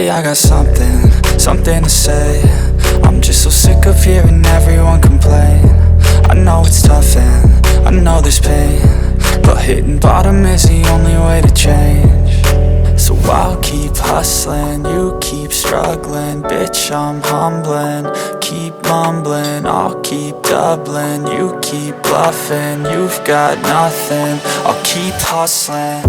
Lately I got something to say. I'm just so sick of hearing everyone complain. I know it's tough and I know there's pain, but hitting bottom is the only way to change. So I'll keep hustling, you keep struggling. Bitch, I'm humbling, keep mumbling. I'll keep doubling, you keep bluffing. You've got nothing, I'll keep hustling.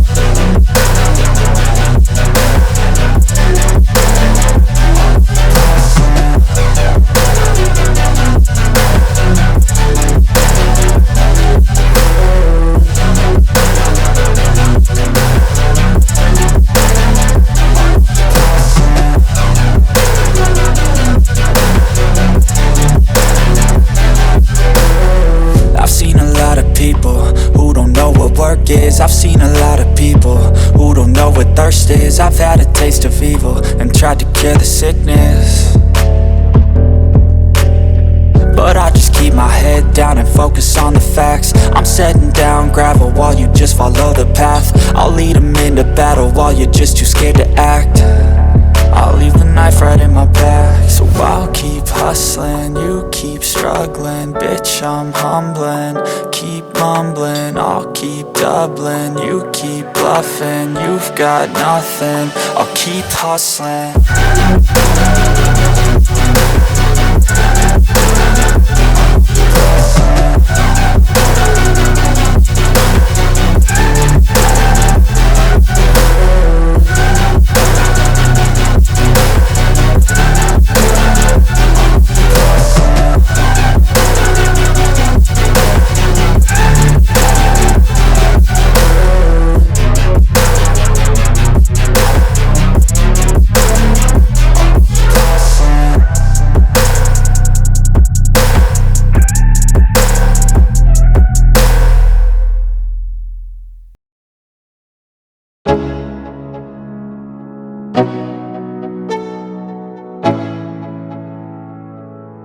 I've seen a lot of people who don't know what work is. I've seen a lot of people who don't know what thirst is. I've had a taste of evil and tried to cure the sickness, but I just keep my head down and focus on the facts. I'm setting down gravel while you just follow the path. I'll lead them into battle while you're just too scared to act. I'll leave the knife right in my back. So I'll keep hustling, you keep struggling. Bitch, I'm humbling, keep mumbling. I'll keep doubling, you keep bluffing. You've got nothing, I'll keep hustling.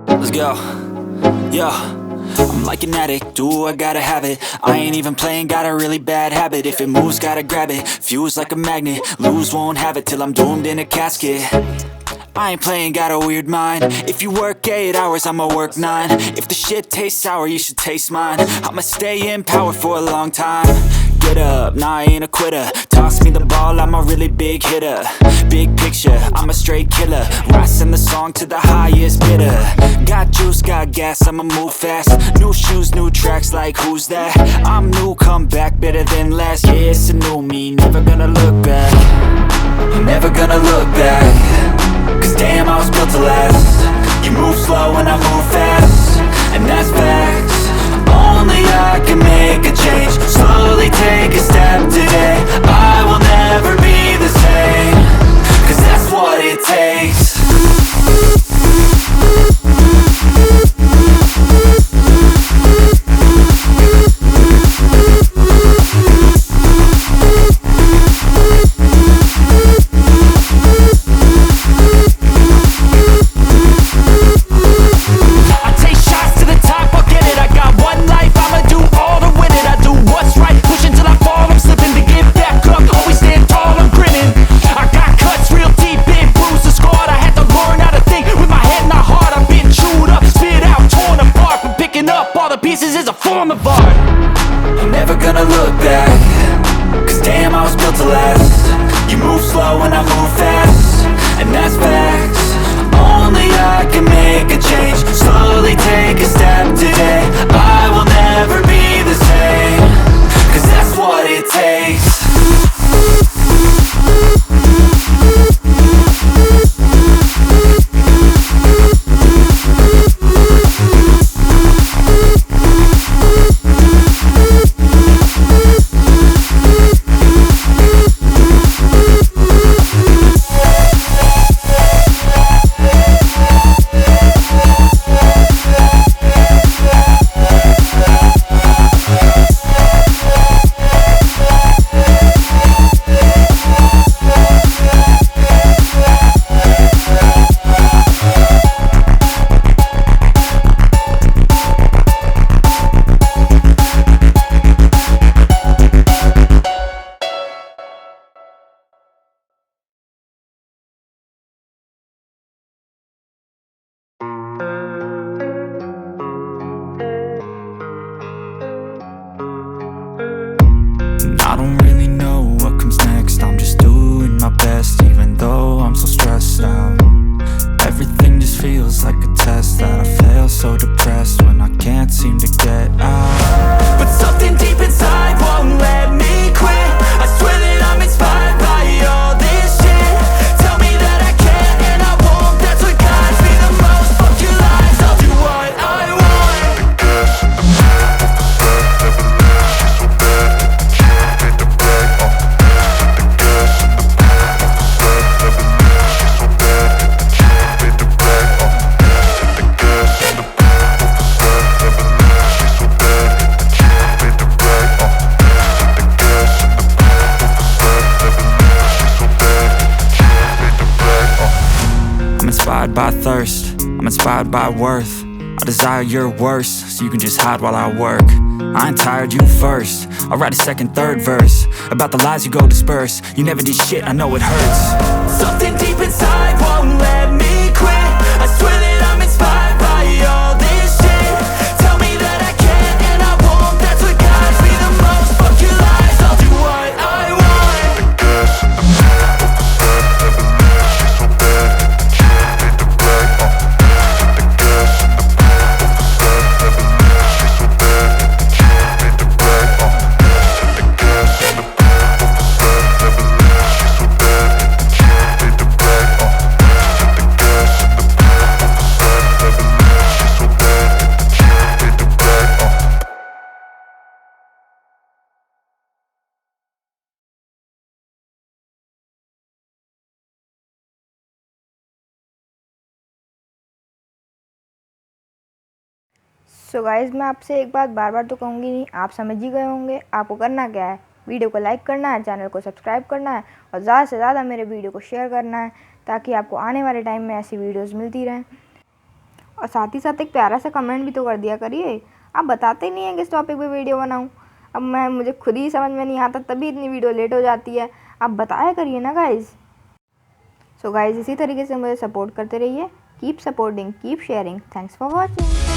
Let's go, yeah. I'm like an addict, do I gotta have it. I ain't even playing, got a really bad habit. If it moves, gotta grab it, fuse like a magnet. Lose, won't have it till I'm doomed in a casket. I ain't playing, got a weird mind. If you work 8 hours, I'ma work 9. If the shit tastes sour, you should taste mine. I'ma stay in power for a long time. Get up, nah, I ain't a quitter. Toss me the ball, I'm a really big hitter. Big picture, I'm a straight killer. Rising the song to the highest bidder. Got juice, got gas, I'ma move fast. New shoes, new tracks, like who's that? I'm new, come back, better than last. Yeah, it's a new me, never gonna look back. I'm never gonna look back. Cause damn, I was built to last. You move slow and I move fast, and that's facts. Only I can make a change. Slowly take a step today. I will never be the same, cause that's what it takes. Pieces is a form of art. I'm never gonna look back. Cause damn, I was built to last. You move slow and I move fast, and that's facts. Only I can make a change. Slowly take a step today. I will never be the same, cause that's what it takes. stressed out. Everything just feels like a test that I fail, so depressed when I can't seem to get out. But something deep inside won't let me quit. I swear that I'm inspired by all this shit. Tell me that I can't and I won't, that's what guides me the most. Fuck your lies, I'll do what I want. Inspired by thirst, I'm inspired by worth. I desire your worst, so you can just hide while I work. I ain't tired, you first. I'll write a second, third verse about the lies you go disperse. You never did shit, I know it hurts. Something deep inside won't let me quit. I swear that I'm inspired by all this shit. Tell me that I can't and I won't, that's what guides me the most. Fuck your lies, I'll do what I want. So guys, मैं आपसे एक बात बार बार तो कहूँगी नहीं, आप समझ ही गए होंगे। आपको करना क्या है, वीडियो को लाइक करना है, चैनल को सब्सक्राइब करना है और ज़्यादा से ज़्यादा मेरे वीडियो को शेयर करना है, ताकि आपको आने वाले टाइम में ऐसी वीडियोस मिलती रहें। और साथ ही साथ एक प्यारा सा कमेंट भी तो कर दिया करिए। आप बताते ही नहीं हैं किस टॉपिक पे वीडियो बनाऊँ। अब मुझे खुद ही समझ में नहीं आता, तभी इतनी वीडियो लेट हो जाती है। आप बताया करिए ना गाइज़। सो गाइज़, इसी तरीके से मुझे सपोर्ट करते रहिए। Keep supporting, keep sharing. Thanks for watching.